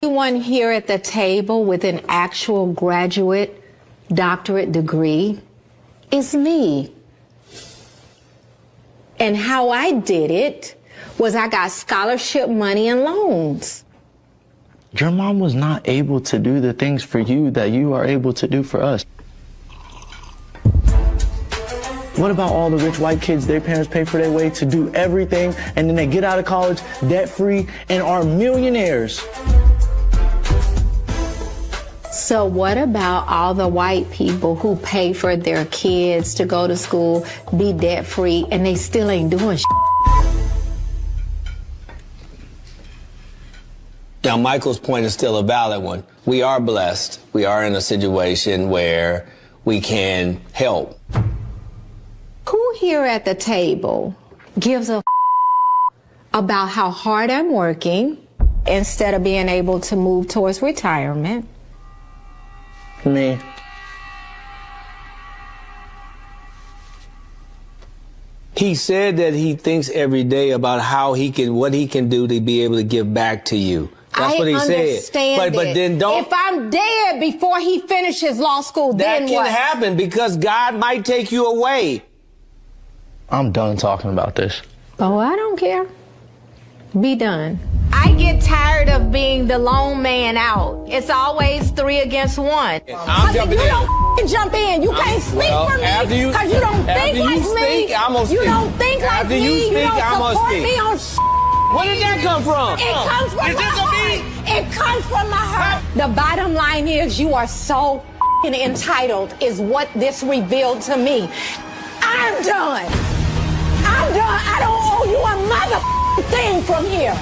Anyone here at the table with an actual graduate doctorate degree is me. And how I did it was I got scholarship money and loans. Your mom was not able to do the things for you that you are able to do for us. What about all the rich white kids, their parents pay for their way to do everything, and then they get out of college debt-free and are millionaires? So what about all the white people who pay for their kids to go to school, be debt-free, and they still ain't doing shit? Now, Michael's point is still a valid one. We are blessed. We are in a situation where we can help. Who here at the table gives a about how hard I'm working instead of being able to move towards retirement? Me. He said that he thinks every day about how he can, what he can do to be able to give back to you. That's what he said. But then don't. If I'm dead before he finishes law school, then that what? can happen because God might take you away. I'm done talking about this. Oh, I don't care. Be done. I get tired of being the lone man out. It's always 3 against 1. I'm jumping in. You don't jump in. You can't speak for me because you don't think like me. You don't think like me. You don't support me on Where did that come from? It comes from my heart. It comes from my heart. The bottom line is you are so entitled is what this revealed to me. I'm done. I'm done. I don't owe you a mother thing from here.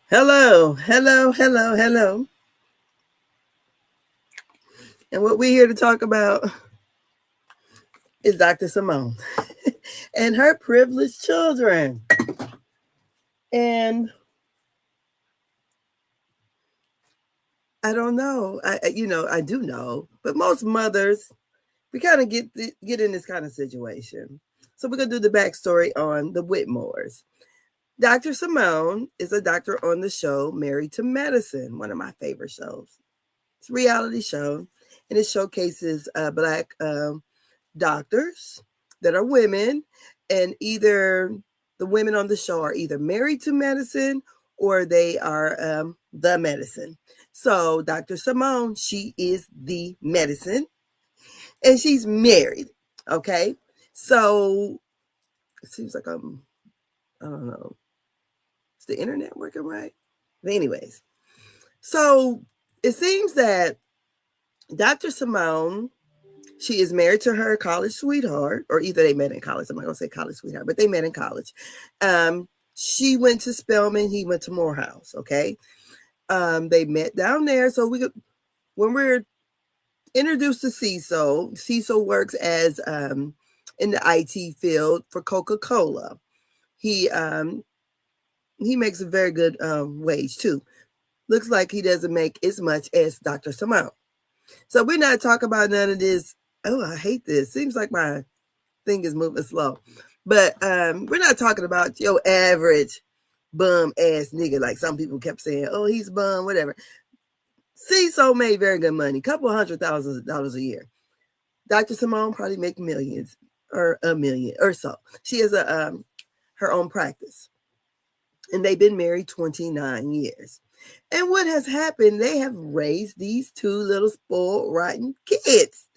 Hello, hello, hello, hello. And what we're here to talk about is Dr. Simone and her privileged children. And I don't know. I do know, but most mothers, we kind of get in this kind of situation. So we're going to do the backstory on the Whitmores. Dr. Simone is a doctor on the show Married to Medicine, one of my favorite shows. It's a reality show, and it showcases Black doctors that are women, and either the women on the show are either married to medicine or they are the medicine. So Dr. Simone, she is the medicine, and she's married, okay? So it seems like I don't know. The internet working right? But anyways, so it seems that Dr. Simone, she is married to her college sweetheart, or either they met in college. I'm not gonna say college sweetheart, but they met in college. She went to Spelman, he went to Morehouse. Okay, they met down there. So when we're introduced to Cecil works as in the IT field for Coca-Cola. He makes a very good wage too. Looks like he doesn't make as much as Dr. Simone. So we're not talking about none of this. Oh, I hate this. Seems like my thing is moving slow. But we're not talking about your average bum ass nigga. Like some people kept saying, oh, he's bum, whatever. Cecil made very good money, $200,000 a year. Dr. Simone probably make millions or $1 million or so. She has her own practice. And they've been married 29 years. And what has happened, they have raised these 2 little spoiled, rotten kids,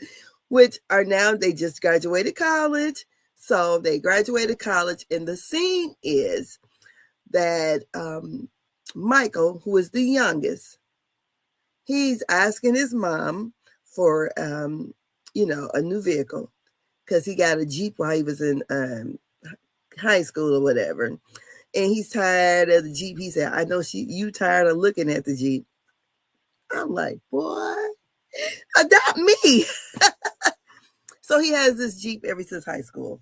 which are now, they just graduated college. So they graduated college, and the scene is that Michael, who is the youngest, he's asking his mom for, you know, a new vehicle because he got a Jeep while he was in high school or whatever. And he's tired of the Jeep. He said, I know you tired of looking at the Jeep. I'm like, boy, adopt me. So he has this Jeep ever since high school.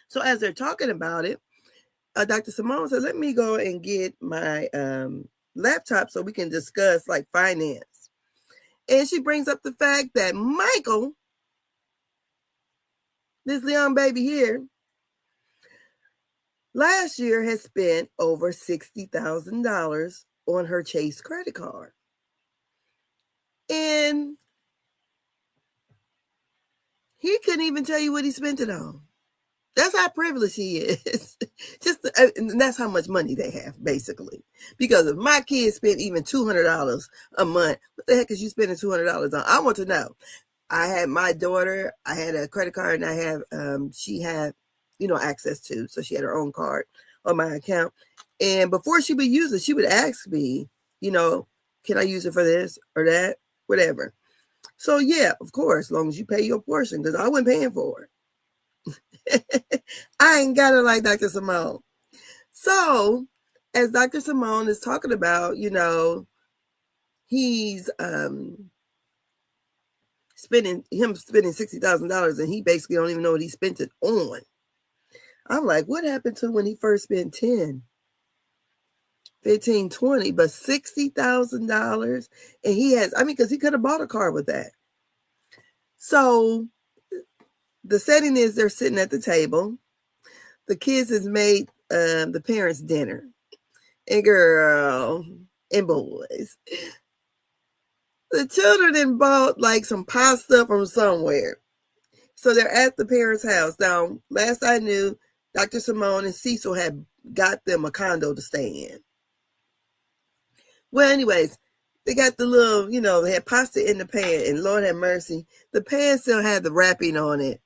So as they're talking about it, Dr. Simone said, let me go and get my laptop so we can discuss like finance. And she brings up the fact that Michael, this young baby here, last year has spent over $60,000 on her Chase credit card. And he couldn't even tell you what he spent it on. That's how privileged he is. And that's how much money they have, basically. Because if my kids spent even $200 a month, what the heck is you spending $200 on? I want to know. I had my daughter, I had a credit card, and I have, she had, you know, access to. So she had her own card on my account. And before she would use it, she would ask me, you know, can I use it for this or that? Whatever. So yeah, of course, as long as you pay your portion, because I wasn't paying for it. I ain't got it like Dr. Simone. So as Dr. Simone is talking about, you know, he's spending $60,000 and he basically don't even know what he spent it on. I'm like, what happened to when he first spent 10, 15, 20, but $60,000? And he has, I mean, because he could have bought a car with that. So the setting is they're sitting at the table. The kids has made the parents' dinner. And girl and boys, the children then bought like some pasta from somewhere. So they're at the parents' house. Now, last I knew, Dr. Simone and Cecil had got them a condo to stay in. Well, anyways, they got the little, you know, they had pasta in the pan, and Lord have mercy, the pan still had the wrapping on it.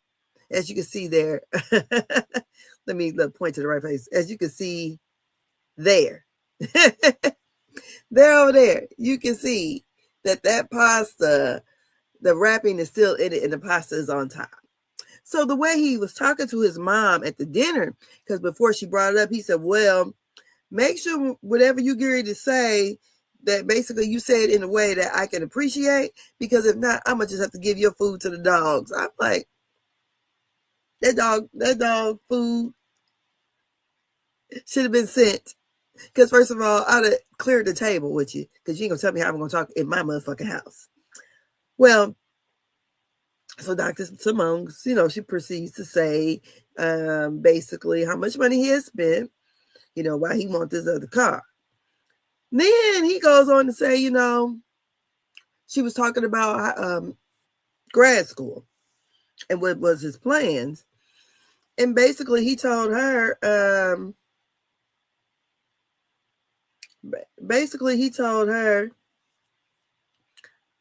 As you can see there. Let me point to the right place. As you can see there. There over there, you can see that pasta, the wrapping is still in it and the pasta is on top. So the way he was talking to his mom at the dinner, because before she brought it up, he said, well, make sure whatever you get ready to say, that basically you say it in a way that I can appreciate, because if not, I'm going to just have to give your food to the dogs. I'm like, that dog food should have been sent. Because first of all, I'd have cleared the table with you, because you ain't going to tell me how I'm going to talk in my motherfucking house. Well, so Dr. Simone, you know, she proceeds to say basically how much money he has spent, you know, why he wants this other car. Then he goes on to say, you know, she was talking about grad school and what was his plans. And basically he told her,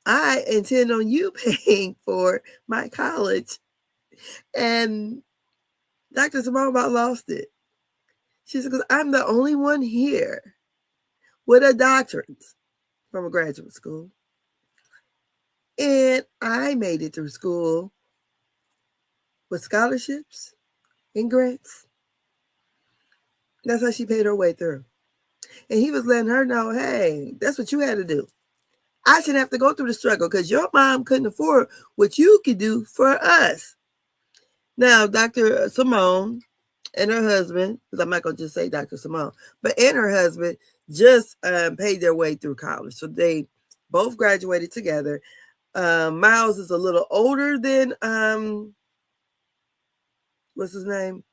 I intend on you paying for my college. And Dr. Simone about lost it. She said, because I'm the only one here with a doctorate from a graduate school. And I made it through school with scholarships and grants. That's how she paid her way through. And he was letting her know, hey, that's what you had to do. I shouldn't have to go through the struggle because your mom couldn't afford what you could do for us. Now, Dr. Simone and her husband, because I'm not going to just say Dr. Simone, but and her husband just paid their way through college. So they both graduated together. Miles is a little older than, what's his name?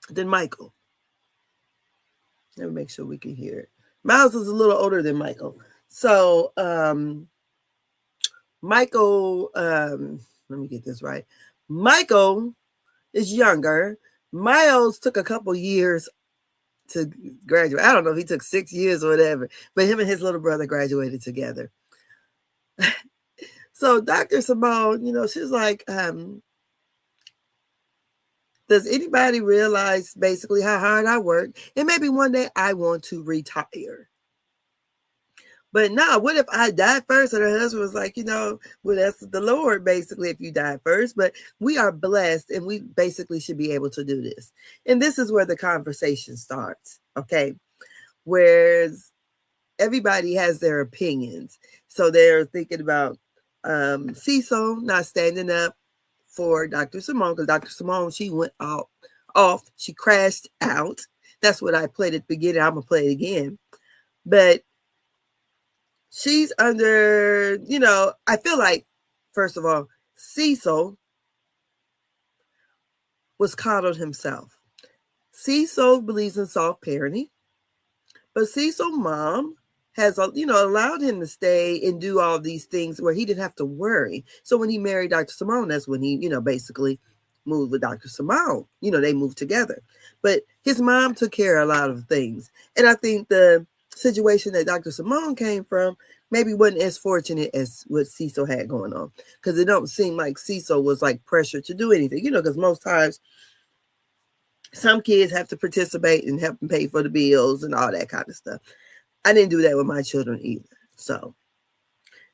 Than Michael. Let me make sure we can hear it. Miles is a little older than Michael. So Michael, let me get this right. Michael is younger. Miles took a couple years to graduate. I don't know if he took 6 years or whatever, but him and his little brother graduated together. So Dr. Simone, you know, she's like, Does anybody realize basically how hard I work? And maybe one day I want to retire. But no, what if I died first? And her husband was like, well, that's the Lord, basically, if you die first. But we are blessed and we basically should be able to do this. And this is where the conversation starts, okay? Whereas everybody has their opinions. So they're thinking about Cecil not standing up for Dr. Simone, because Dr. Simone, she went off. She crashed out. That's what I played at the beginning. I'm going to play it again. But she's under, I feel like, first of all, Cecil was coddled himself. Cecil believes in soft parenting, but Cecil's mom has, allowed him to stay and do all these things where he didn't have to worry. So when he married Dr. Simone, that's when he, basically moved with Dr. Simone. They moved together. But his mom took care of a lot of things. And I think the situation that Dr. Simone came from maybe wasn't as fortunate as what Cecil had going on. Because it don't seem like Cecil was like pressured to do anything, because most times some kids have to participate and help them pay for the bills and all that kind of stuff. I didn't do that with my children either. So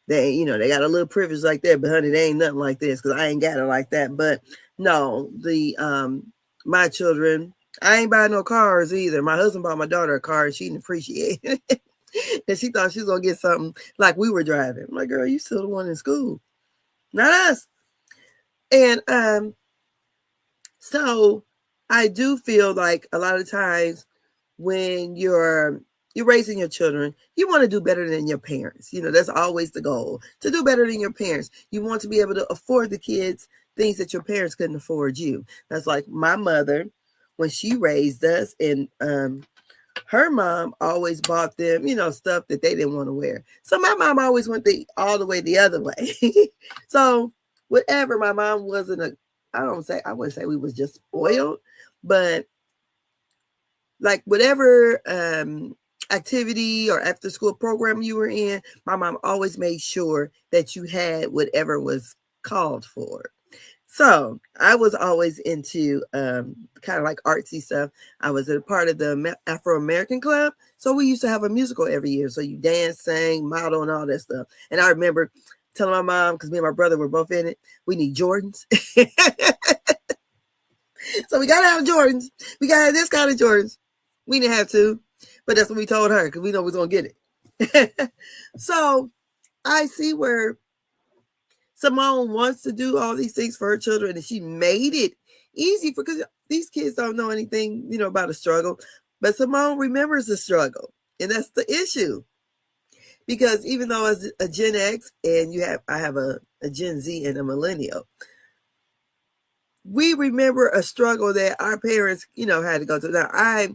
they, they got a little privilege like that, but honey, they ain't nothing like this because I ain't got it like that. But no, my children, I ain't buying no cars either. My husband bought my daughter a car and she didn't appreciate it. And she thought she was going to get something like we were driving. I'm like, girl, you still the one in school, not us. And so I do feel like a lot of times when you're raising your children, you want to do better than your parents. That's always the goal, to do better than your parents. You want to be able to afford the kids things that your parents couldn't afford you. That's like my mother, when she raised us, and her mom always bought them, stuff that they didn't want to wear. So my mom always went all the way the other way. So whatever, my mom wasn't I wouldn't say we was just spoiled, but like whatever activity or after school program you were in, my mom always made sure that you had whatever was called for. So I was always into kind of like artsy stuff. I was a part of the Afro-American Club. So we used to have a musical every year. So you dance, sing, model, and all that stuff. And I remember telling my mom, because me and my brother were both in it, we need Jordans. So we got to have Jordans. We got to have this kind of Jordans. We didn't have to, but that's what we told her because we know we're going to get it. So I see where Simone wants to do all these things for her children, and she made it easy because these kids don't know anything, about a struggle. But Simone remembers the struggle, and that's the issue. Because even though as a Gen X and I have a Gen Z and a millennial, we remember a struggle that our parents, had to go through. Now,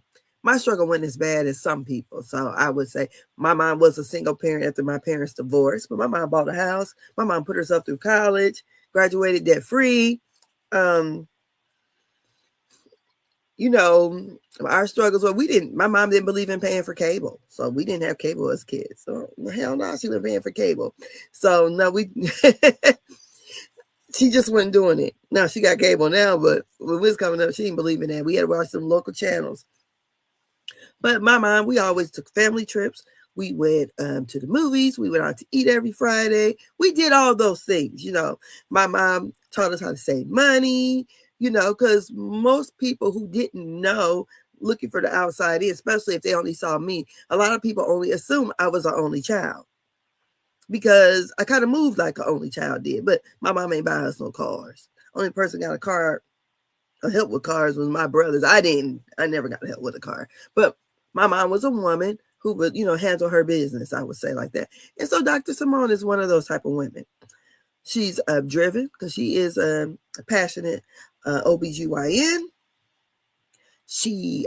my struggle wasn't as bad as some people. So I would say my mom was a single parent after my parents divorced, but my mom bought a house. My mom put herself through college, graduated debt free. Our struggles were my mom didn't believe in paying for cable. So we didn't have cable as kids. So hell no, she wasn't paying for cable. So no, she just wasn't doing it. Now she got cable now, but when we was coming up, she didn't believe in that. We had to watch some local channels. But my mom, we always took family trips. We went to the movies. We went out to eat every Friday. We did all those things, My mom taught us how to save money, because most people who didn't know, looking for the outside in, especially if they only saw me, a lot of people only assumed I was an only child because I kind of moved like an only child did. But my mom ain't buy us no cars. Only person got a car, help with cars was my brothers. I never got help with a car. But my mom was a woman who would, handle her business, I would say like that. And so Dr. Simone is one of those type of women. She's driven because she is a passionate OBGYN. She,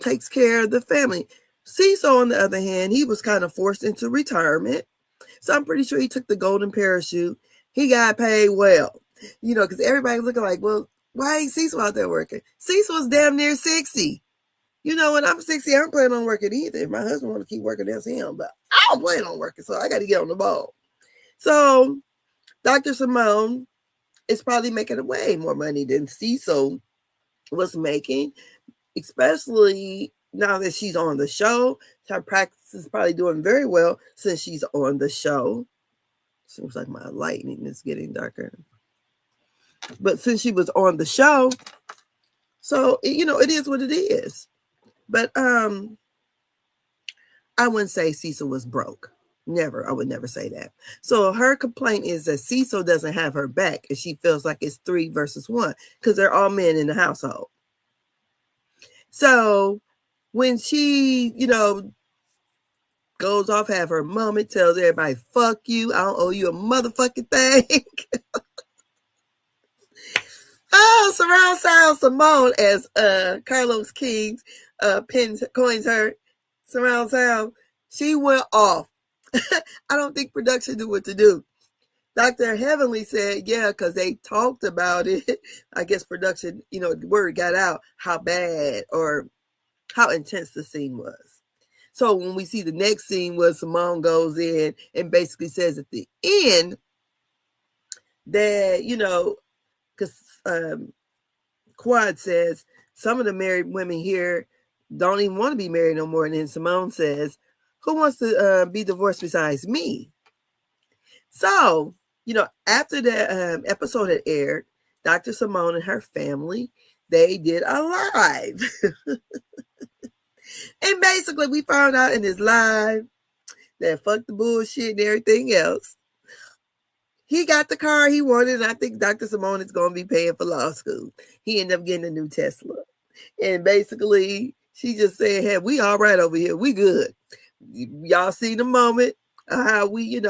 takes care of the family. Cecil, on the other hand, he was kind of forced into retirement. So I'm pretty sure he took the golden parachute. He got paid well, because everybody's looking like, well, why ain't Cecil out there working? Cecil's damn near 60. When I'm 60, I don't plan on working either. My husband want to keep working, that's him, but I don't plan on working, so I got to get on the ball. So Dr. Simone is probably making way more money than Cecil was making, especially now that she's on the show. Her practice is probably doing very well since she's on the show. Seems like my lightning is getting darker. But since she was on the show, so it is what it is. But I wouldn't say Cecil was broke. Never. I would never say that. So her complaint is that Cecil doesn't have her back, and she feels like it's 3 versus 1 because they're all men in the household. So when she, goes off, have her moment, tells everybody, fuck you, I don't owe you a motherfucking thing. Oh, surround sound Simone, as Carlos King's coins her, surround sound, she went off. I don't think production knew what to do. Dr. Heavenly said, yeah, because they talked about it. I guess production, the word got out how bad or how intense the scene was. So when we see the next scene where Simone goes in and basically says at the end that, because Quad says some of the married women here don't even want to be married no more. And then Simone says, who wants to be divorced besides me? So, after the episode had aired, Dr. Simone and her family, they did a live. And basically we found out in this live that fuck the bullshit and everything else. He got the car he wanted, and I think Dr. Simone is going to be paying for law school. He ended up getting a new Tesla. And basically, she just said, hey, we all right over here. We good. Y'all see the moment of how we,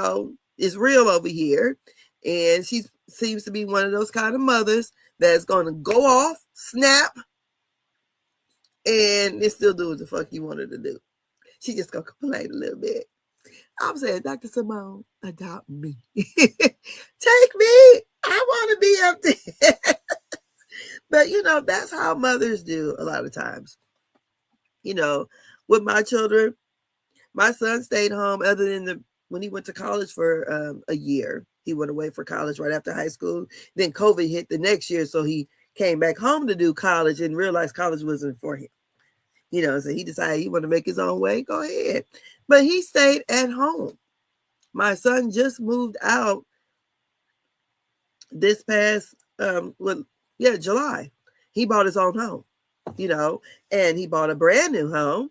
it's real over here. And she seems to be one of those kind of mothers that's going to go off, snap, and still do what the fuck you wanted to do. She just going to complain a little bit. I'm saying, Dr. Simone, adopt me. Take me. I want to be up there. But, that's how mothers do a lot of times. With my children, my son stayed home other than when he went to college for a year. He went away for college right after high school. Then COVID hit the next year, so he came back home to do college and realized college wasn't for him. So he decided he wanted to make his own way. Go ahead. But he stayed at home. My son just moved out this past, July. He bought his own home, and he bought a brand new home,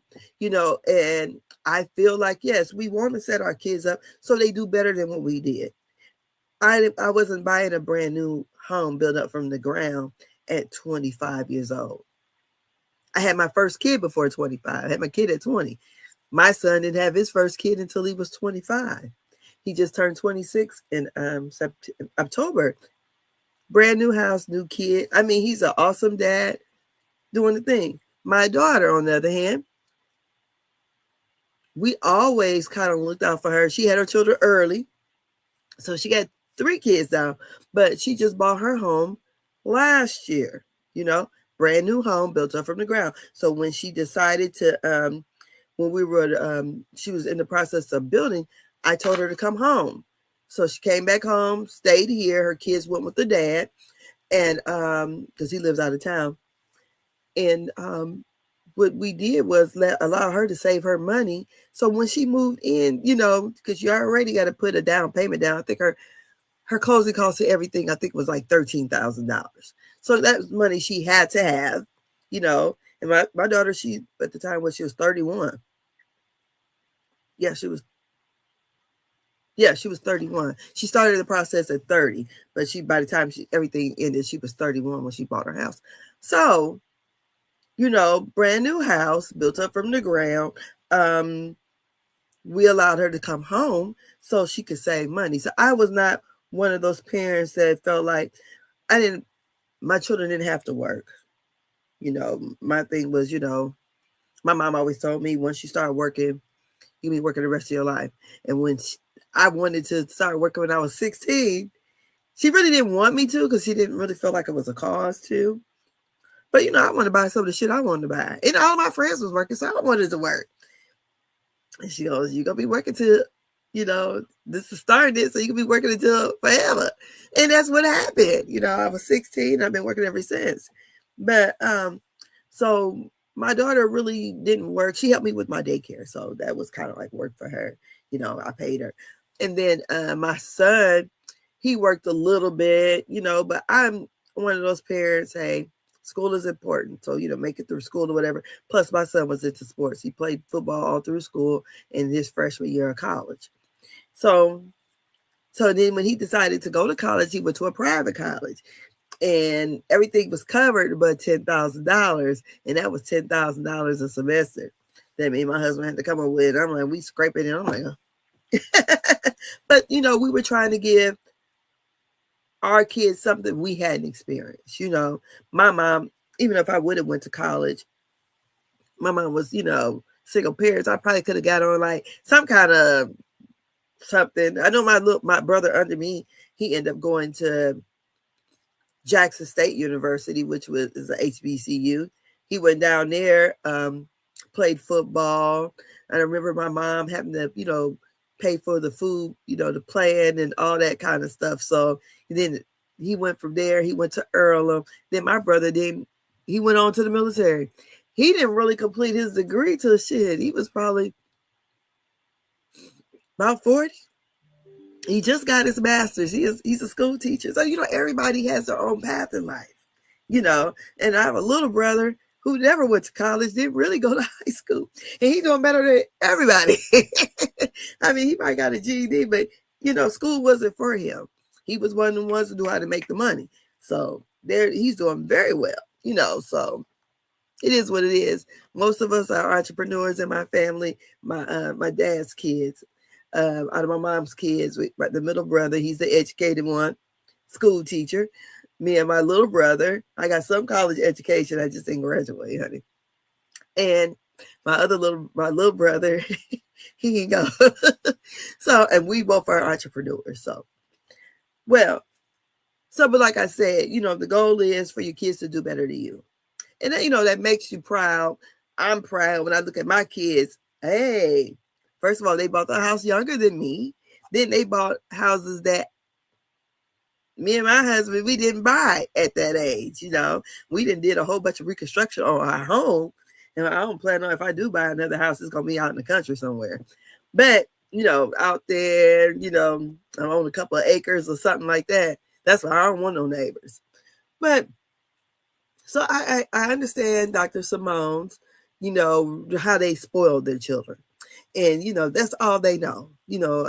and I feel like, yes, we want to set our kids up so they do better than what we did. I wasn't buying a brand new home built up from the ground at 25 years old. I had my first kid before 25. I had my kid at 20. My son didn't have his first kid until he was 25. He just turned 26 in October. Brand new house, new kid. I mean, he's an awesome dad doing the thing. My daughter, on the other hand, we always kind of looked out for her. She had her children early. So she got 3 kids now, but she just bought her home last year, brand new home built up from the ground. So when she decided to, when we were, she was in the process of building, I told her to come home. So she came back home, stayed here. Her kids went with the dad, and because he lives out of town. And what we did was allow her to save her money. So when she moved in, because you already got to put a down payment down. I think her closing costs and everything, I think was like $13,000. So that was money she had to have, And my daughter, she at the time when she was 31. She was 31. She started the process at 30, but by the time everything ended, she was 31 when she bought her house. So, brand new house built up from the ground. We allowed her to come home so she could save money. So I was not one of those parents that felt like my children didn't have to work. My thing was, my mom always told me once you start working, you'll be working the rest of your life. And when I wanted to start working when I was 16, she really didn't want me to because she didn't really feel like it was a cause to. But, I wanted to buy some of the shit I wanted to buy. And all my friends was working, so I wanted to work. And she goes, you're going to be working till this is starting it, so you can be working until forever. And that's what happened. I was 16. I've been working ever since. But so my daughter really didn't work. She helped me with my daycare, so that was kind of like work for her. I paid her. And then my son, he worked a little bit, but I'm one of those parents, hey, school is important. So, make it through school or whatever. Plus, my son was into sports. He played football all through school in his freshman year of college. So then when he decided to go to college, he went to a private college. And everything was covered but $10,000. And that was $10,000 a semester. That means my husband had to come up with. I'm like, we scraping it. I'm like, but, we were trying to give our kids something we hadn't experienced. My mom, even if I would have went to college, my mom was, single parents. I probably could have got on like some kind of something. I know my brother under me, he ended up going to Jackson State University, which is a HBCU. He went down there, played football. I remember my mom having to, pay for the food, the plan and all that kind of stuff. So then he went from there. He went to Earlham. Then my brother he went on to the military. He didn't really complete his degree till shit. He was probably about 40. He just got his master's. He's a school teacher. So, everybody has their own path in life, and I have a little brother who never went to college, didn't really go to high school. And he's doing better than everybody. I mean, he might got a GED, but, school wasn't for him. He was one of the ones who knew how to make the money. So he's doing very well, so it is what it is. Most of us are entrepreneurs in my family. My dad's kids, out of my mom's kids, the middle brother, he's the educated one, school teacher. Me and my little brother, I got some college education. I just didn't graduate, honey. And my little brother, he can go. So, and we both are entrepreneurs. So, but like I said, the goal is for your kids to do better than you. And that makes you proud. I'm proud when I look at my kids. Hey, first of all, they bought the house younger than me. Then they bought houses that me and my husband, we didn't buy at that age. We did a whole bunch of reconstruction on our home. And I don't plan on, if I do buy another house, it's going to be out in the country somewhere. But, out there, I own a couple of acres or something like that. That's why I don't want no neighbors. But so I understand Dr. Simone's, how they spoiled their children. And, that's all they know.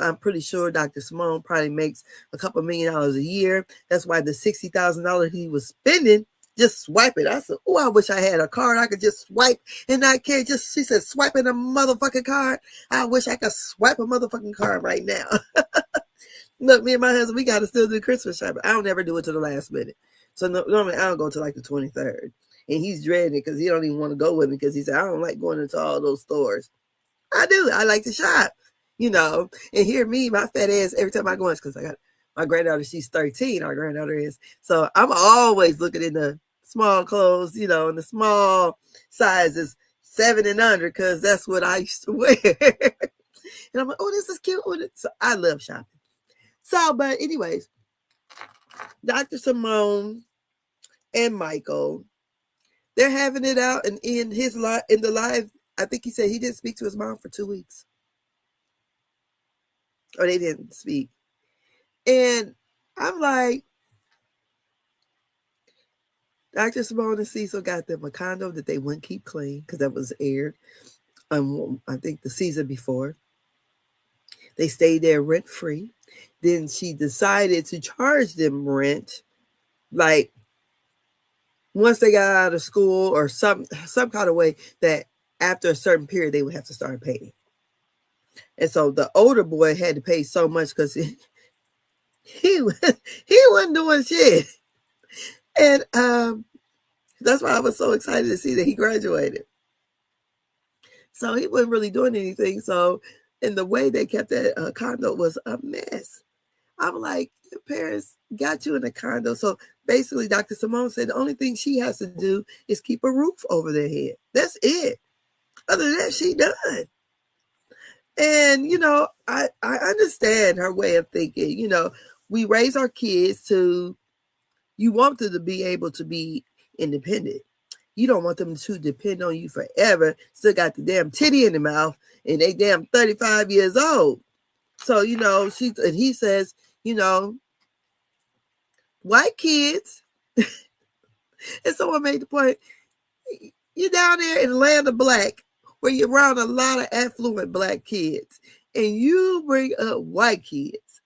I'm pretty sure Dr. Simone probably makes a couple $1 million a year. That's why the $60,000 he was spending, just swipe it. I said, oh, I wish I had a card I could just swipe and not care. She said, swiping a motherfucking card. I wish I could swipe a motherfucking card right now. Look, me and my husband, we got to still do Christmas shopping. I don't ever do it to the last minute. So normally I don't go to like the 23rd. And he's dreading it because he don't even want to go with me because he said, I don't like going into all those stores. I do. I like to shop, and hear me, my fat ass, every time I go in, because I got my granddaughter, she's 13, our granddaughter is. So I'm always looking in the small clothes, in the small sizes, 7 and under, because that's what I used to wear. And I'm like, oh, this is cute. So I love shopping. So, but anyways, Dr. Simone and Michael, they're having it out and in the live. I think he said he didn't speak to his mom for 2 weeks. Or they didn't speak. And I'm like, Dr. Simone and Cecil got them a condo that they wouldn't keep clean because that was aired, I think the season before. They stayed there rent free. Then she decided to charge them rent, like once they got out of school or some kind of way that after a certain period they would have to start paying. And so the older boy had to pay so much because he wasn't doing shit. And that's why I was so excited to see that he graduated. So he wasn't really doing anything. So, and the way they kept that condo was a mess. I'm like, your parents got you in a condo. So basically, Dr. Simone said the only thing she has to do is keep a roof over their head. That's it. Other than that, she done. And, I understand her way of thinking. We raise our kids you want them to be able to be independent. You don't want them to depend on you forever. Still got the damn titty in the mouth and they damn 35 years old. So, and he says, white kids, and someone made the point, you're down there in the land of black, where you're around a lot of affluent black kids, and you bring up white kids.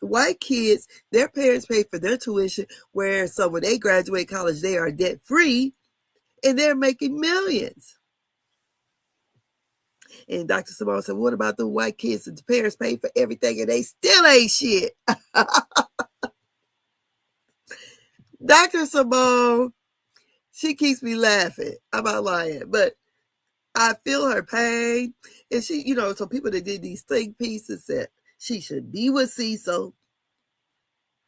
White kids, their parents pay for their tuition, where so when they graduate college, they are debt free, and they're making millions. And Dr. Simone said, what about the white kids that the parents pay for everything and they still ain't shit? Dr. Simone, she keeps me laughing. I'm not lying, but I feel her pain. And she, so people that did these think pieces said she should be with Cecil.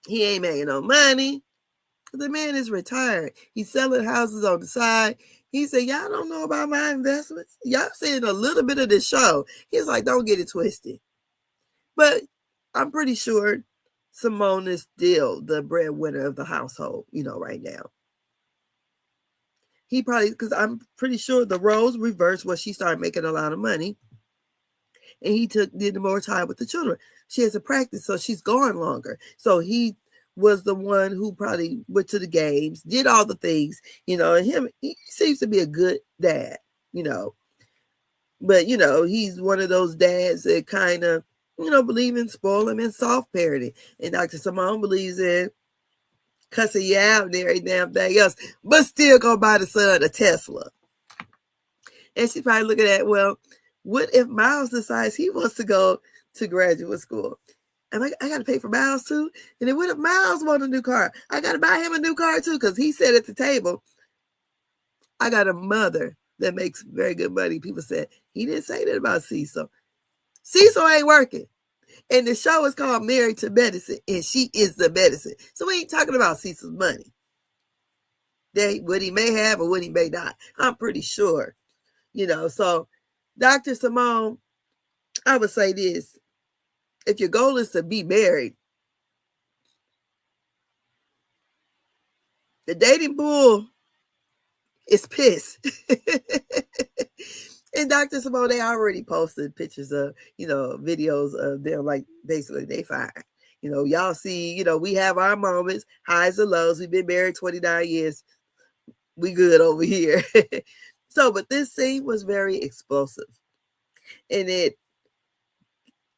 He ain't making no money. The man is retired. He's selling houses on the side. He said, y'all don't know about my investments. Y'all seeing a little bit of the show. He's like, don't get it twisted. But I'm pretty sure Simone is still the breadwinner of the household, right now. He probably, because I'm pretty sure the roles reversed when she started making a lot of money. And he did more time with the children. She has a practice, so she's gone longer. So he was the one who probably went to the games, did all the things, and he seems to be a good dad, But, he's one of those dads that kind of, believe in spoiling and soft parenting. And Dr. Simone believes in cussing you out and every damn thing else, but still go buy the son a Tesla. And she's probably looking at, well, what if Miles decides he wants to go to graduate school? And I got to pay for Miles too? And then what if Miles wants a new car? I got to buy him a new car too, because he said at the table, I got a mother that makes very good money. People said, he didn't say that about Cecil. Cecil ain't working. And the show is called Married to Medicine, and she is the medicine. So we ain't talking about Cecil's money. What he may have or what he may not. I'm pretty sure. So Dr. Simone, I would say this. If your goal is to be married, the dating pool is pissed. And Dr. Simone, they already posted pictures of, videos of them, like, basically they fine. Y'all see, we have our moments, highs and lows. We've been married 29 years. We good over here. So, but this scene was very explosive. And it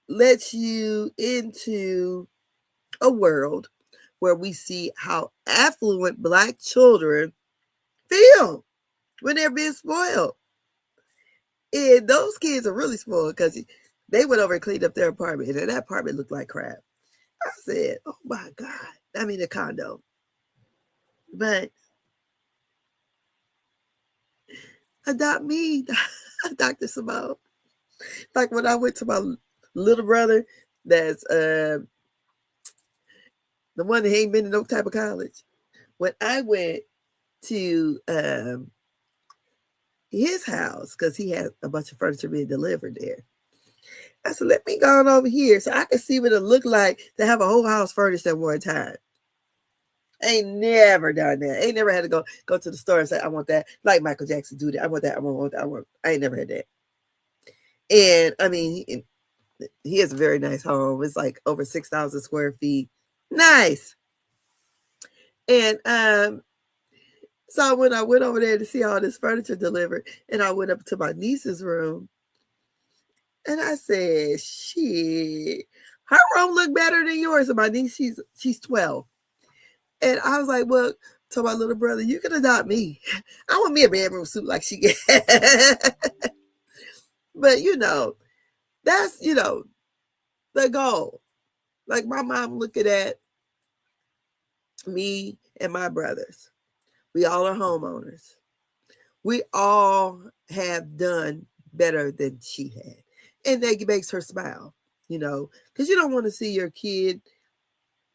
lets you into a world where we see how affluent black children feel when they're being spoiled. And those kids are really spoiled because they went over and cleaned up their apartment, and that apartment looked like crap. I said, oh my God. I mean, a condo. But adopt me, Dr. Simone. Like when I went to my little brother, that's the one that ain't been to no type of college. When I went to his house, because he had a bunch of furniture being delivered there, I said, let me go on over here so I can see what it looked like to have a whole house furnished at one time. I ain't never done that. I ain't never had to go to the store and say, I want that. Like Michael Jackson do that. I want that. I want that. I ain't never had that. And I mean, he has a very nice home. It's like over 6,000 square feet. Nice. And so when I went over there to see all this furniture delivered, and I went up to my niece's room, and I said, shit, her room look better than yours. And my niece, she's 12. And I was like, well, to my little brother, you can adopt me. I want me a bedroom suit like she get. But, that's, the goal. Like my mom looking at me and my brothers. We all are homeowners. We all have done better than she had. And that makes her smile, because you don't want to see your kid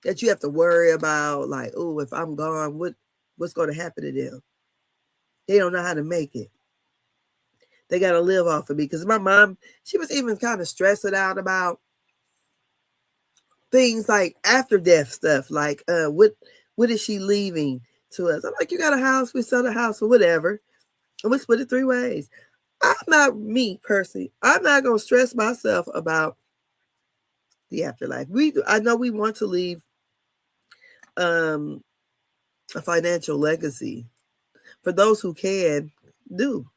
that you have to worry about, like, oh, if I'm gone, what's going to happen to them? They don't know how to make it. They got to live off of me. Because my mom, she was even kind of stressing out about things like after death stuff. Like, what is she leaving to us? I'm like, you got a house, we sell the house or whatever. And we split it 3 ways. I'm not, me personally, I'm not going to stress myself about the afterlife. I know we want to leave a financial legacy. For those who can, do.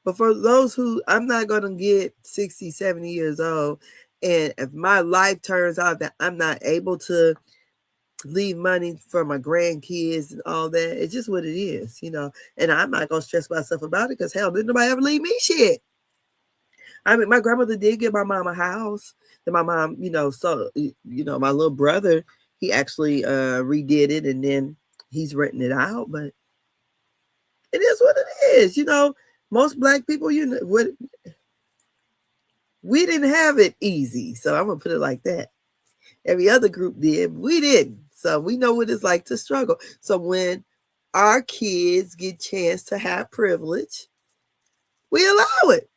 But for those who, I'm not going to get 60, 70 years old. And if my life turns out that I'm not able to leave money for my grandkids and all that, it's just what it is, you know. And I'm not going to stress myself about it because hell, didn't nobody ever leave me shit. I mean, my grandmother did give my mom a house. Then my mom, you know, so, you know, my little brother, he actually redid it and then he's renting it out. But it is what it is, you know. Most Black people, you know, what, we didn't have it easy. So I'm going to put it like that. Every other group did. We didn't. So we know what it's like to struggle. So when our kids get a chance to have privilege, we allow it.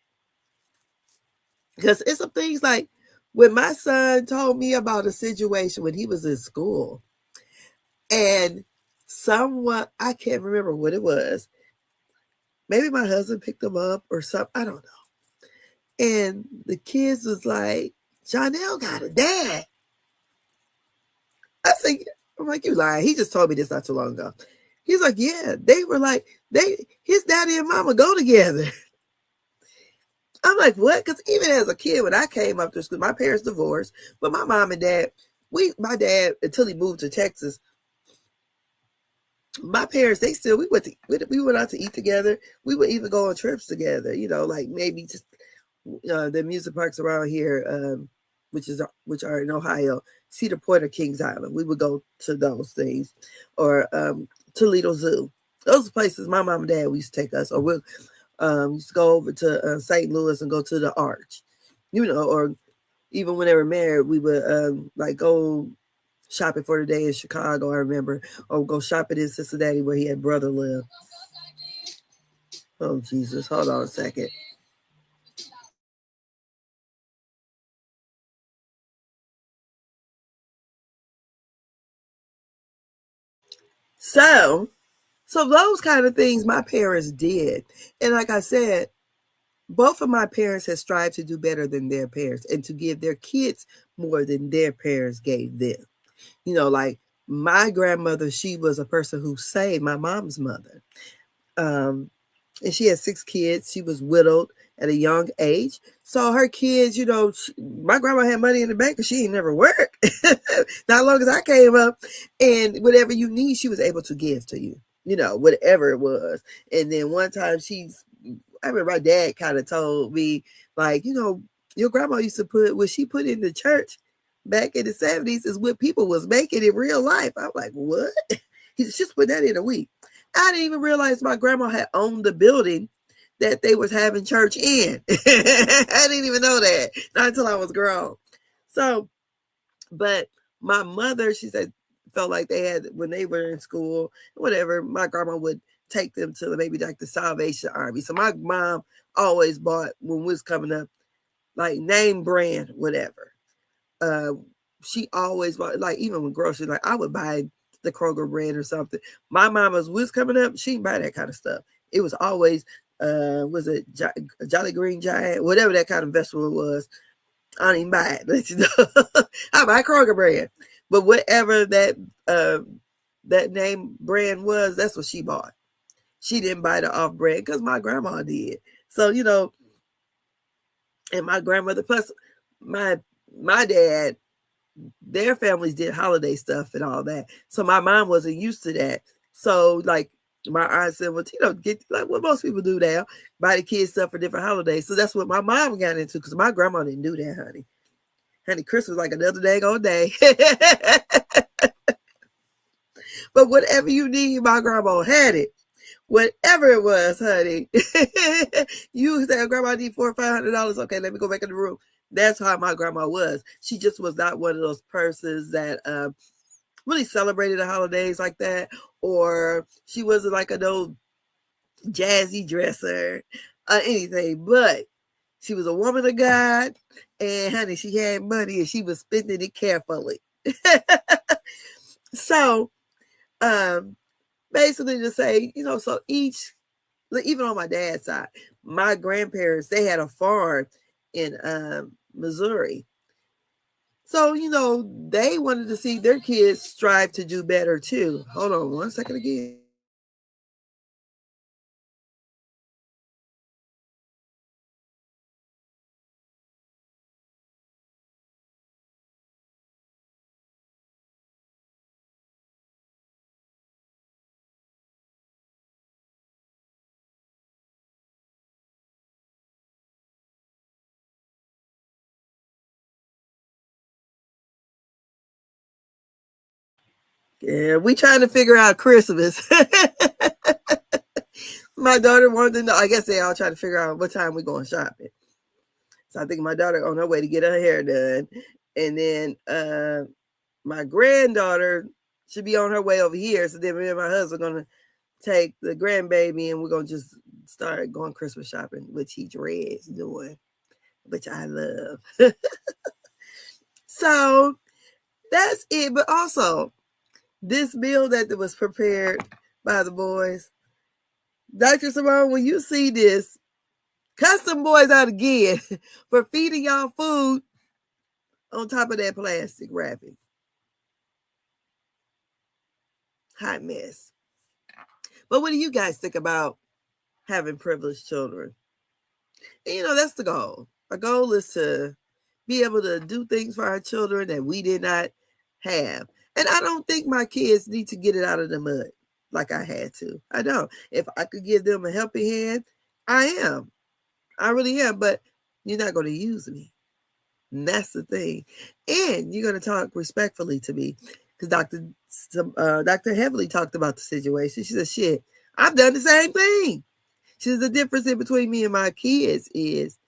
Because it's some things like when my son told me about a situation when he was in school and someone, I can't remember what it was. Maybe my husband picked him up or something. I don't know. And the kids was like, Jonelle got a dad. I said, I'm like, you lying. He just told me this not too long ago. He's like, yeah, they were like, his daddy and mama go together. I'm like, what? Because even as a kid, when I came up to school, my parents divorced, but my mom and dad, my dad, until he moved to Texas, my parents, we went out to eat together. We would even go on trips together, you know, like maybe just the amusement parks around here, which are in Ohio, Cedar Point or Kings Island. We would go to those things, or Toledo Zoo. Those places my mom and dad used to take us, or we'll used to go over to St. Louis and go to the Arch, you know, or even when they were married, we would like go shopping for the day in Chicago, I remember, or go shopping in Cincinnati where he had brother live. Oh, Jesus. Hold on a second. So those kind of things my parents did. And like I said, both of my parents had strived to do better than their parents and to give their kids more than their parents gave them. You know, like my grandmother, she was a person who saved my mom's mother. And she had 6 kids. She was widowed at a young age. So her kids, you know, my grandma had money in the bank because she ain't never worked. Not long as I came up. And whatever you need, she was able to give to you, you know, whatever it was. And then one time I remember my dad kind of told me, like, you know, your grandma used to what she put in the church back in the 70s is what people was making in real life. I'm like, what? He's just put that in a week. I didn't even realize my grandma had owned the building that they was having church in. I didn't even know that, not until I was grown. So, but my mother, she said, felt like they had, when they were in school, whatever, my grandma would take them to maybe like the Salvation Army. So my mom always bought, when we was coming up, like name brand, whatever. She always bought, like even with groceries, like I would buy the Kroger brand or something. My mama's was coming up, she didn't buy that kind of stuff. It was always, was it Jolly Green Giant, whatever that kind of vegetable was. I don't even buy it, but you know, I buy Kroger brand. But whatever that name brand was, that's what she bought. She didn't buy the off brand because my grandma did. So, you know, and my grandmother, plus my dad, their families did holiday stuff and all that. So my mom wasn't used to that. So like my aunt said, well, you know, get like what most people do now, buy the kids stuff for different holidays. So that's what my mom got into because my grandma didn't do that, honey. Honey, Christmas like another day all day. But whatever you need, my grandma had it. Whatever it was, honey. You said, grandma, I need $400 or $500. Okay, let me go back in the room. That's how my grandma was. She just was not one of those persons that really celebrated the holidays like that. Or she wasn't like an old jazzy dresser. anything, but she was a woman of God, and honey, she had money and she was spending it carefully. So, basically to say, so each, even on my dad's side, my grandparents, they had a farm in Missouri. So, they wanted to see their kids strive to do better too. Hold on one second again. Yeah, we trying to figure out Christmas. My daughter wanted to know. I guess they all trying to figure out what time we going shopping. So I think my daughter on her way to get her hair done, and then my granddaughter should be on her way over here. So then me and my husband are gonna take the grandbaby, and we're gonna just start going Christmas shopping, which he dreads doing, which I love. So that's it. But also, this meal that was prepared by the boys, Dr. Simone, when you see this, cuss them boys out again for feeding y'all food on top of that plastic wrapping. Hot mess. But what do you guys think about having privileged children? And, that's the goal. Our goal is to be able to do things for our children that we did not have. And I don't think my kids need to get it out of the mud like I had to. I don't. If I could give them a helping hand, I am. I really am. But you're not going to use me. And that's the thing. And you're going to talk respectfully to me. Because Dr. Heavily talked about the situation. She said, shit, I've done the same thing. She said, the difference in between me and my kids is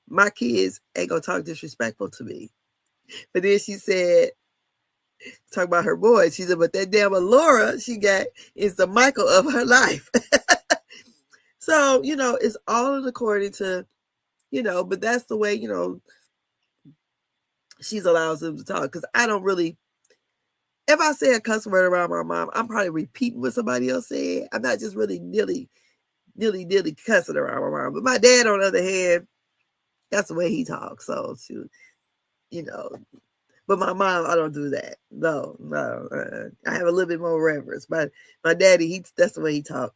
my kids ain't going to talk disrespectful to me. But then she said, talk about her boys. She said, but that damn Laura she got is the Michael of her life. So, it's all according to, but that's the way, she's allows them to talk. Because I don't really, if I say a cuss word around my mom, I'm probably repeating what somebody else said. I'm not just really dilly cussing around my mom. But my dad, on the other hand, that's the way he talks. So, but my mom, I don't do that. No. I have a little bit more reverence. But my daddy, that's the way he talks.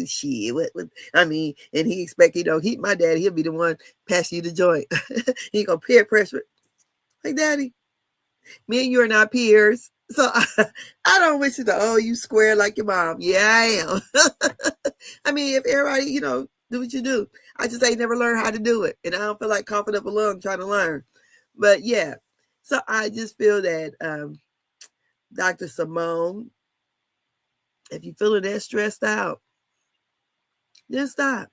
Shit, and he expect, my daddy, he'll be the one passing you the joint. He gonna peer pressure. Like, daddy, me and you are not peers. So I don't wish you to, you square like your mom. Yeah, I am. If everybody, do what you do. I just ain't never learned how to do it. And I don't feel like coughing up a lung trying to learn. But yeah. So I just feel that Dr. Simone, if you're feeling that stressed out, then stop.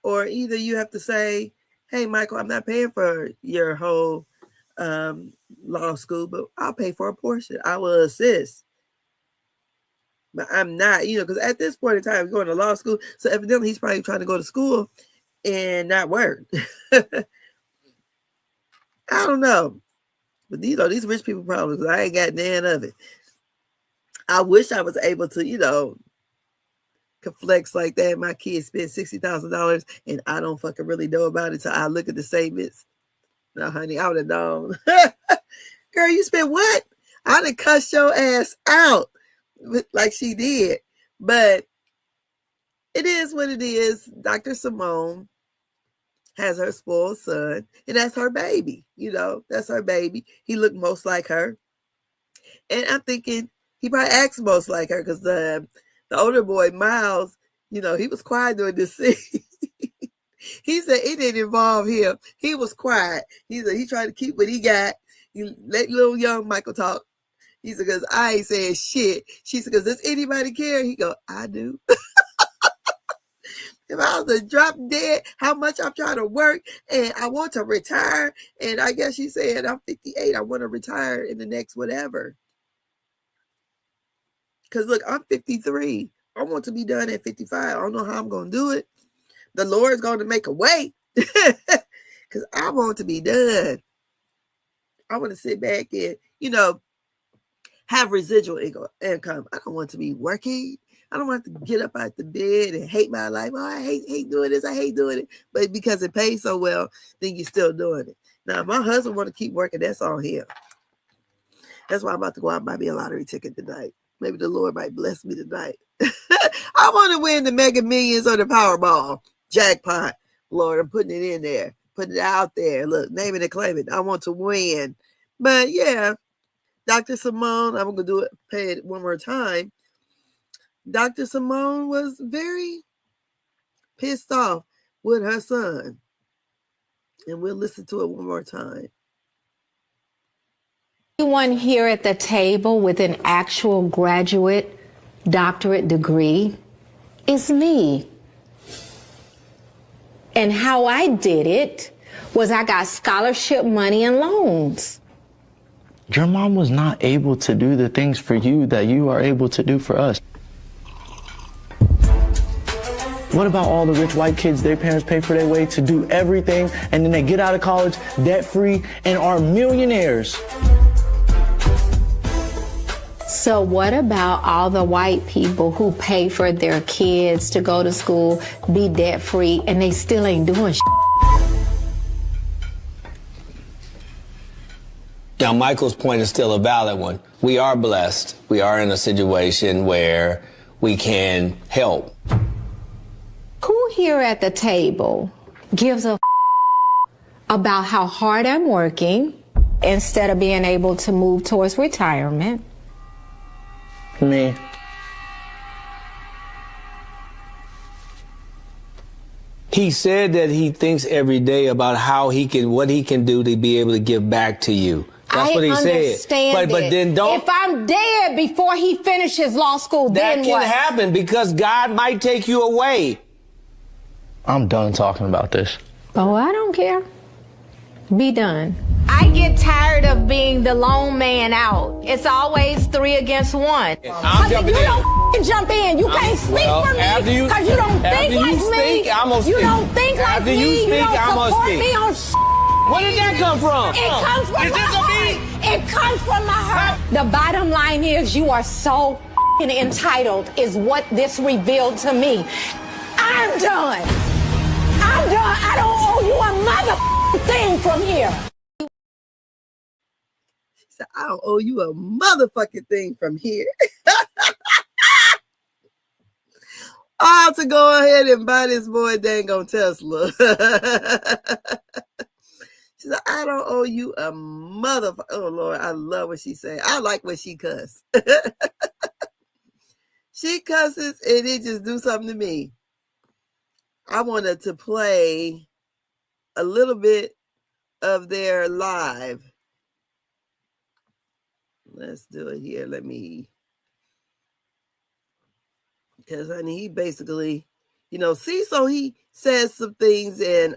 Or either you have to say, hey, Michael, I'm not paying for your whole law school, but I'll pay for a portion. I will assist. But I'm not, because at this point in time, he's going to law school. So evidently he's probably trying to go to school and not work. I don't know. But these rich people problems, I ain't got none of it. I wish I was able to, could flex like that. My kids spent $60,000 and I don't fucking really know about it. So I look at the statements. No, honey, I would have known. Girl, you spent what? I done cuss your ass out like she did. But it is what it is. Dr. Simone has her spoiled son, and that's her baby. That's her baby. He looked most like her. And I'm thinking he probably acts most like her because the older boy, Miles, he was quiet during this scene. He said it didn't involve him. He was quiet. He said he tried to keep what he got. He let little young Michael talk. He said, because I ain't saying shit. She said, because does anybody care? He go, I do. If I was to drop dead, how much I'm trying to work and I want to retire. And I guess she said, I'm 58. I want to retire in the next whatever. Because look, I'm 53. I want to be done at 55. I don't know how I'm going to do it. the Lord's going to make a way. Because I want to be done. I want to sit back and, have residual income. I don't want to be working. I don't want to get up out the bed and hate my life. Oh, I hate doing this. I hate doing it. But because it pays so well, then you're still doing it. Now, if my husband want to keep working, that's on him. That's why I'm about to go out and buy me a lottery ticket tonight. Maybe the Lord might bless me tonight. I want to win the Mega Millions or the Powerball jackpot. Lord, I'm putting it in there. Putting it out there. Look, name it and claim it. I want to win. But yeah, Dr. Simone, I'm going to play it one more time. Dr. Simone was very pissed off with her son. And we'll listen to it one more time. Anyone here at the table with an actual graduate doctorate degree is me. And how I did it was I got scholarship money and loans. Your mom was not able to do the things for you that you are able to do for us. What about all the rich white kids, their parents pay for their way to do everything, and then they get out of college debt-free and are millionaires? So what about all the white people who pay for their kids to go to school, be debt-free, and they still ain't doing shit? Now, Michael's point is still a valid one. We are blessed. We are in a situation where we can help. Who here at the table gives a about how hard I'm working instead of being able to move towards retirement? Me. He said that he thinks every day about how he can, what he can do to be able to give back to you. That's what he said. But then don't. If I'm dead before he finishes law school, then what? That can happen because God might take you away. I'm done talking about this. Oh, I don't care. Be done. I get tired of being the lone man out. It's always 3 against 1. I'm jumping in. You don't jump in. You can't speak for me because you don't think like me. You don't think like me. You don't support me on Where did that come from? It comes from my heart. It comes from my heart. The bottom line is you are so entitled is what this revealed to me. I'm done. I'm done. I don't owe you a mother thing from here. She said, I don't owe you a motherfucking thing from here. To go ahead and buy this boy dang on Tesla. She said, I don't owe you a motherfucker. Oh, Lord, I love what she said. I like when she cuss. She cusses and it just do something to me. I wanted to play a little bit of their live. Let's do it here. Let me. Because, honey, he basically, Cecil, he says some things and,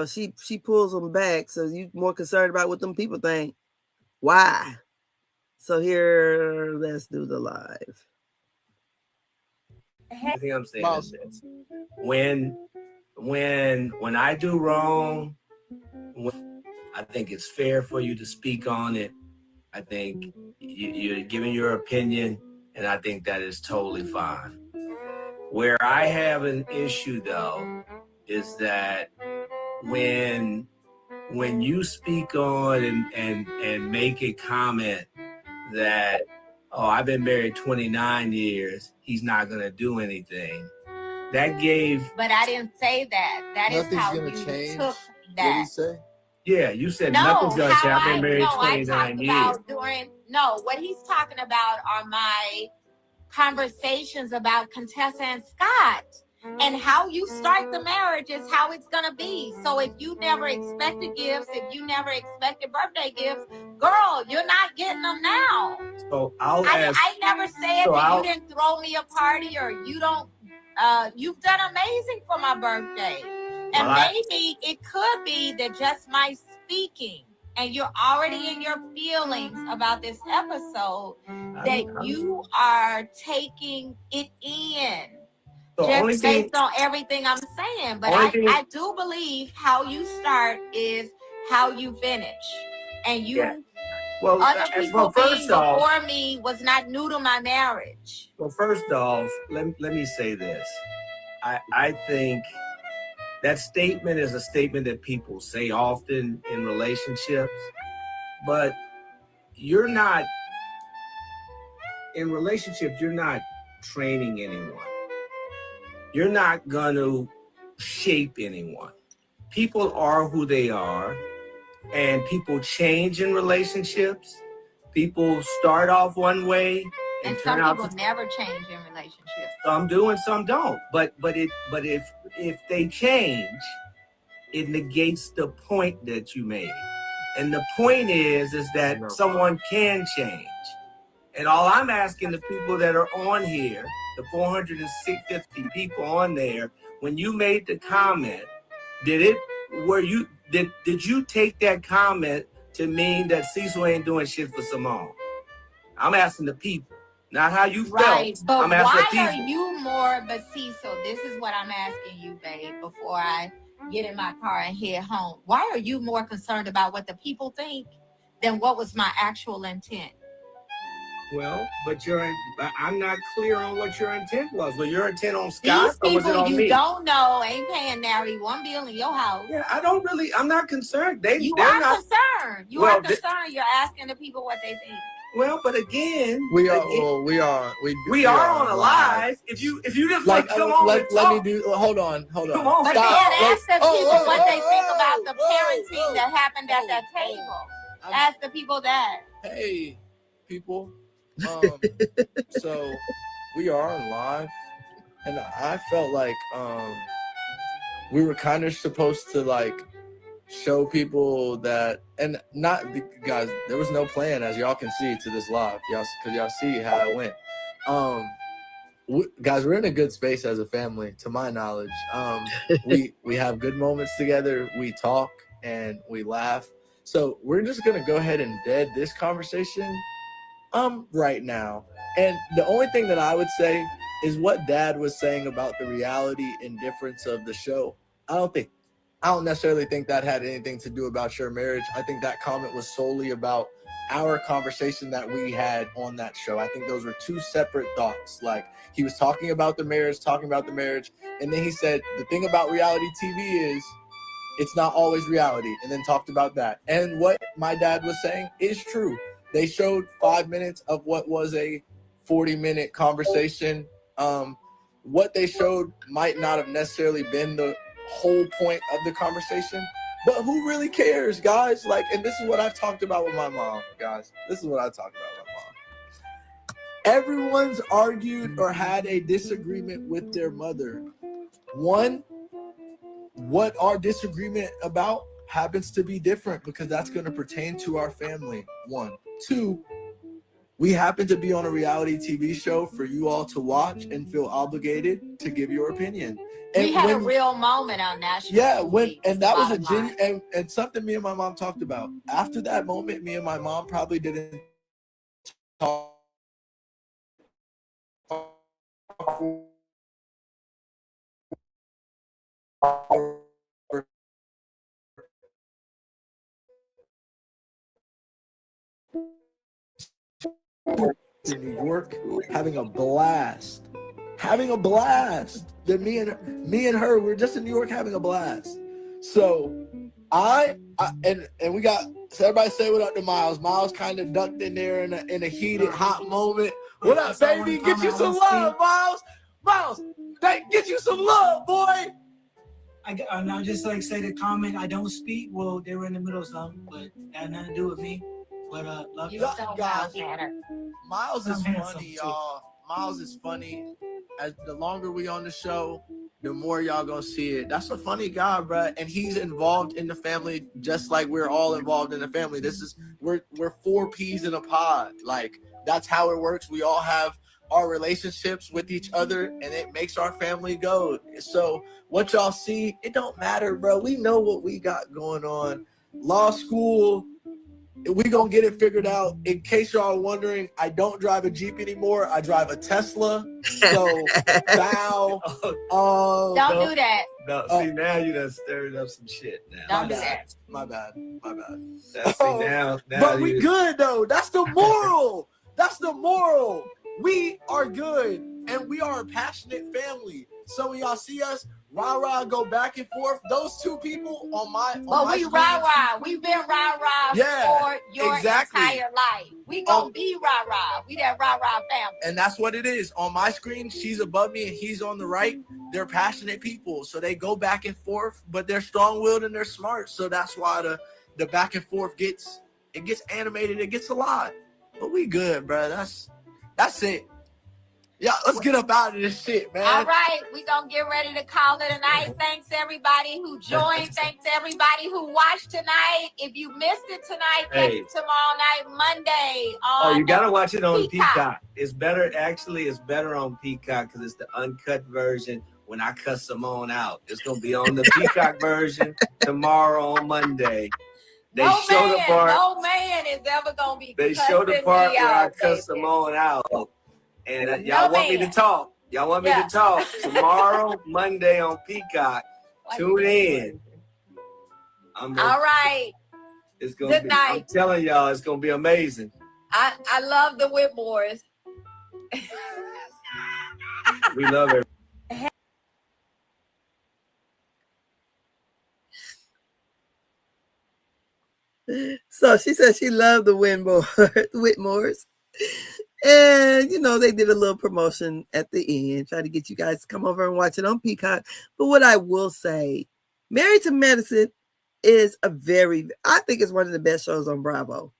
she pulls them back. So you're more concerned about what them people think. Why? So here, let's do the live. I think I'm saying is this. When I do wrong, I think it's fair for you to speak on it. I think you're giving your opinion, and I think that is totally fine. Where I have an issue, though, is that when you speak on and make a comment that, oh, I've been married 29 years, he's not going to do anything. That gave... But I didn't say that. That is how you change took that. What you say? Yeah, you said nothing's going to change. I've been married 29 years. What he's talking about are my conversations about Contessa and Scott. And how you start the marriage is how it's going to be. So if you never expected gifts, if you never expected birthday gifts, girl, you're not getting them now. So I'll ask. I never said that you didn't throw me a party or you don't. You've done amazing for my birthday. And maybe it could be that just my speaking and you're already in your feelings about this episode that you are taking it in. just based on everything I'm saying. But I do believe how you start is how you finish. And you, other people being before me was not new to my marriage. Well, first off, let me say this. I think that statement is a statement that people say often in relationships, but you're not, in relationships, you're not training anyone. You're not going to shape anyone. People are who they are, and people change in relationships. People start off one way and some people never change in relationships. Some do and some don't. But if they change, it negates the point that you made. And the point is that someone can change. And all I'm asking the people that are on here, the 450 people on there, when you made the comment, did you take that comment to mean that Cecil ain't doing shit for Simone? I'm asking the people, not how you felt. Right, but why are you more, but Cecil, this is what I'm asking you, babe, before I get in my car and head home. Why are you more concerned about what the people think than what was my actual intent? Well, but I'm not clear on what your intent was. Was your intent on Scott or was it on me? These people you don't know ain't paying nary $1 bill in your house. Yeah, I'm not concerned. You are concerned. You are concerned. You're asking the people what they think. Well, but again, we are on a live. If you just like come on, let me do. Hold on. Come on, but then ask the people what they think about the parenting that happened at that table. Ask the people that. Hey, people. So we are on live, and I felt like we were kind of supposed to like show people that, and not guys, there was no plan, as y'all can see, to this live, y'all see how it went. Guys, we're in a good space as a family, to my knowledge. We have good moments together, we talk and we laugh. So we're just gonna go ahead and dead this conversation right now. And the only thing that I would say is what Dad was saying about the reality indifference of the show. I don't necessarily think that had anything to do about your marriage. I think that comment was solely about our conversation that we had on that show. I think those were two separate thoughts. Like, he was talking about the marriage, and then he said, the thing about reality TV is it's not always reality, and then talked about that. And what my dad was saying is true. They showed 5 minutes of what was a 40-minute conversation. What they showed might not have necessarily been the whole point of the conversation, but who really cares, guys? Like, and this is what I've talked about with my mom, guys. Everyone's argued or had a disagreement with their mother. One, what our disagreement about happens to be different because that's going to pertain to our family. One. Two, we happen to be on a reality TV show for you all to watch and feel obligated to give your opinion. And we had a real moment on national TV. And that was a genuine, and something me and my mom talked about. After that moment, me and my mom probably didn't talk in New York, having a blast. That me and her, we're just in New York having a blast. So and we got, so everybody say what up to Miles. Miles kind of ducked in there in a heated, hot moment. What up, baby? Get you some love, Miles. Miles, get you some love, boy. I'll just like say the comment, I don't speak. Well, they were in the middle of something, but that had nothing to do with me. But love you. Guys, Miles is funny, y'all. Miles is funny. As the longer we on the show, the more y'all gonna see it. That's a funny guy, bro, and he's involved in the family just like we're all involved in the family. We're 4 peas in a pod. Like, that's how it works. We all have our relationships with each other, and it makes our family go. So what y'all see, it don't matter, bro. We know what we got going on. Law school, We gonna get it figured out. In case y'all are wondering, I don't drive a Jeep anymore. I drive a Tesla. So, bow. Don't do that. No, see, now you done stirred up some shit now. Don't do that. My bad. Now But we good, though. That's the moral. That's the moral. We are good, and we are a passionate family. So when y'all see us, rah-rah, go back and forth, those two people on my But we rah-rah. We've been rah-rah for your entire life. We gonna be rah-rah. We that rah-rah family. And that's what it is. On my screen, she's above me and he's on the right. They're passionate people. So they go back and forth, but they're strong-willed and they're smart. So that's why the back and forth gets animated. It gets a lot. But we good, bro. That's it. Yeah, let's get up out of this shit, man. All right, we gonna get ready to call it a night. Thanks everybody who joined. Thanks everybody who watched tonight. If you missed it tonight, catch it tomorrow night, Monday. On you gotta watch it on Peacock. It's better. Actually, it's better on Peacock because it's the uncut version. When I cuss Simone out, it's gonna be on the Peacock version tomorrow on Monday. No man is ever gonna be. They show the part where I cuss Simone out. And y'all want me to talk. Y'all want me to talk tomorrow, Monday on Peacock. Tune in. All right. It's gonna be. I'm telling y'all, it's gonna be amazing. I love the Whitmores. We love it. So she said she loved the Whitmores. And, they did a little promotion at the end, try to get you guys to come over and watch it on Peacock. But what I will say, Married to Medicine is I think it's one of the best shows on Bravo.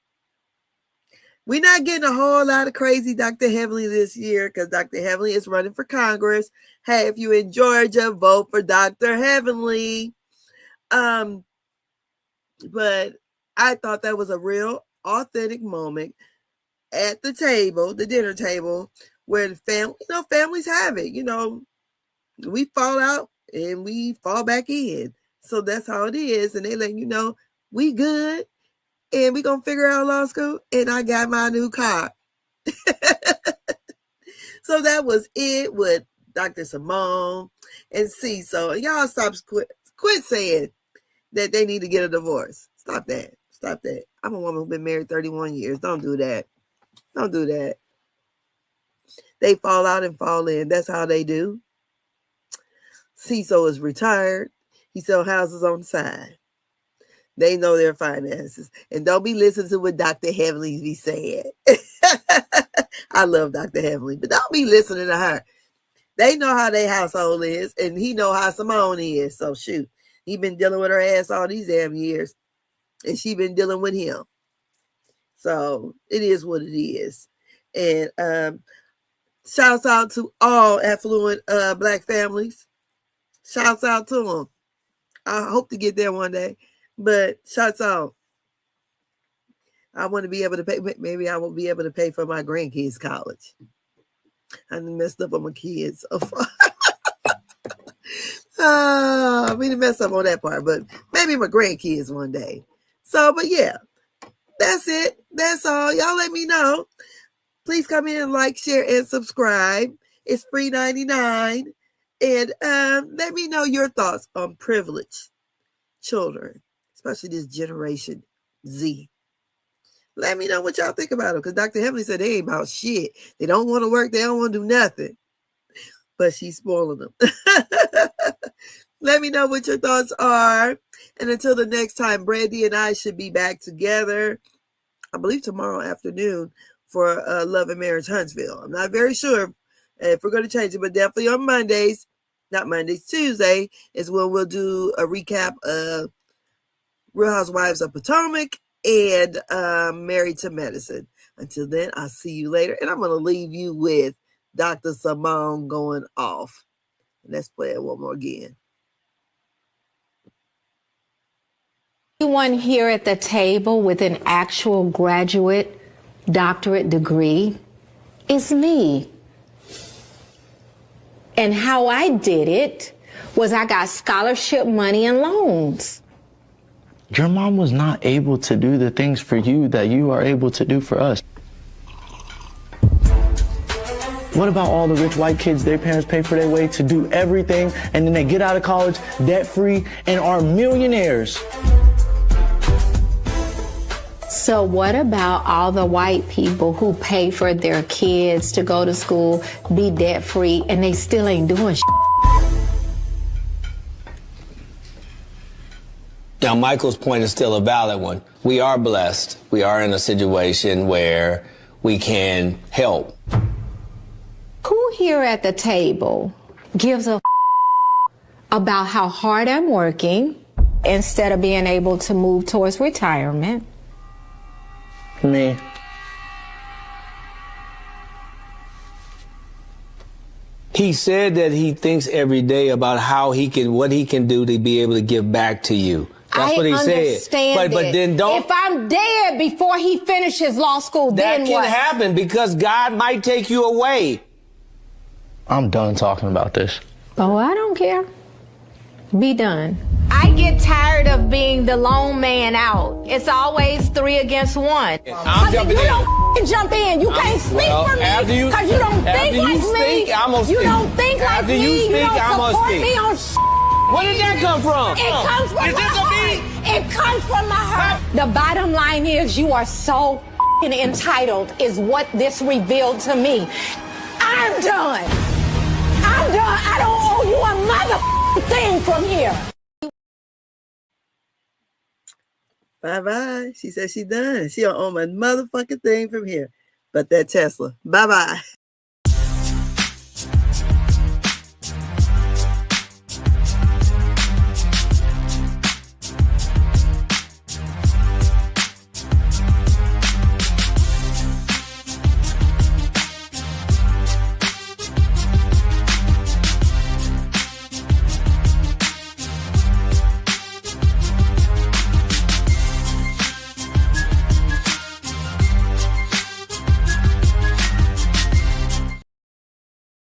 We're not getting a whole lot of crazy Dr. Heavenly this year because Dr. Heavenly is running for Congress. Hey, if you're in Georgia, vote for Dr. Heavenly. But I thought that was a real authentic moment at the table, the dinner table, where the family, families have it. We fall out and we fall back in. So that's how it is. And they let you know we good and we gonna figure out law school. And I got my new car. So that was it with Dr. Simone and Cecil. And y'all quit saying that they need to get a divorce. Stop that. I'm a woman who's been married 31 years. Don't do that. They fall out and fall in. That's how they do. Cecil is retired. He sells houses on the side. They know their finances. And don't be listening to what Dr. Heavenly be saying. I love Dr. Heavenly, but don't be listening to her. They know how their household is, and he know how Simone is. So shoot, he been dealing with her ass all these damn years, and she been dealing with him. So it is what it is. And shouts out to all affluent Black families. Shouts out to them. I hope to get there one day, but shouts out. I want to be able to pay. Maybe I won't be able to pay for my grandkids' college. I messed up on my kids so far. I mean, mess up on that part, but maybe my grandkids one day. So, but yeah, that's it. That's all. Y'all let me know. Please come in and like, share, and subscribe. It's free 99. And let me know your thoughts on privileged children, especially this Generation Z. Let me know what y'all think about them, because Dr. Heavenly said they ain't about shit. They don't want to work. They don't want to do nothing. But she's spoiling them. Let me know what your thoughts are. And until the next time, Brandy and I should be back together, I believe tomorrow afternoon, for Love and Marriage Huntsville. I'm not very sure if we're going to change it, but definitely on Mondays, not Mondays, Tuesday is when we'll do a recap of Real Housewives of Potomac and Married to Medicine. Until then, I'll see you later. And I'm going to leave you with Dr. Simone going off. Let's play it one more again. Anyone here at the table with an actual graduate doctorate degree is me. And how I did it was I got scholarship money and loans. Your mom was not able to do the things for you that you are able to do for us. What about all the rich white kids, their parents pay for their way to do everything, and then they get out of college debt-free and are millionaires? So what about all the white people who pay for their kids to go to school, be debt-free, and they still ain't doing shit? Now, Michael's point is still a valid one. We are blessed. We are in a situation where we can help. Who here at the table gives a about how hard I'm working instead of being able to move towards retirement? Me. He said that he thinks every day about how he can, what he can do to be able to give back to you. That's what he said. But then don't. If I'm dead before he finishes law school, then that can happen because God might take you away. I'm done talking about this. Oh, I don't care. Be done. I get tired of being the lone man out. It's always 3 against 1. I'm jumping in. You don't jump in. You can't speak for me because you don't think like me. You don't think like me. You don't support me on Where did that come from? It comes from my heart. It comes from my heart. The bottom line is you are so entitled is what this revealed to me. I'm done. I'm done. I don't owe you a mother thing from here. Bye-bye. She said she done. She don't own a motherfucking thing from here. But that Tesla. Bye-bye.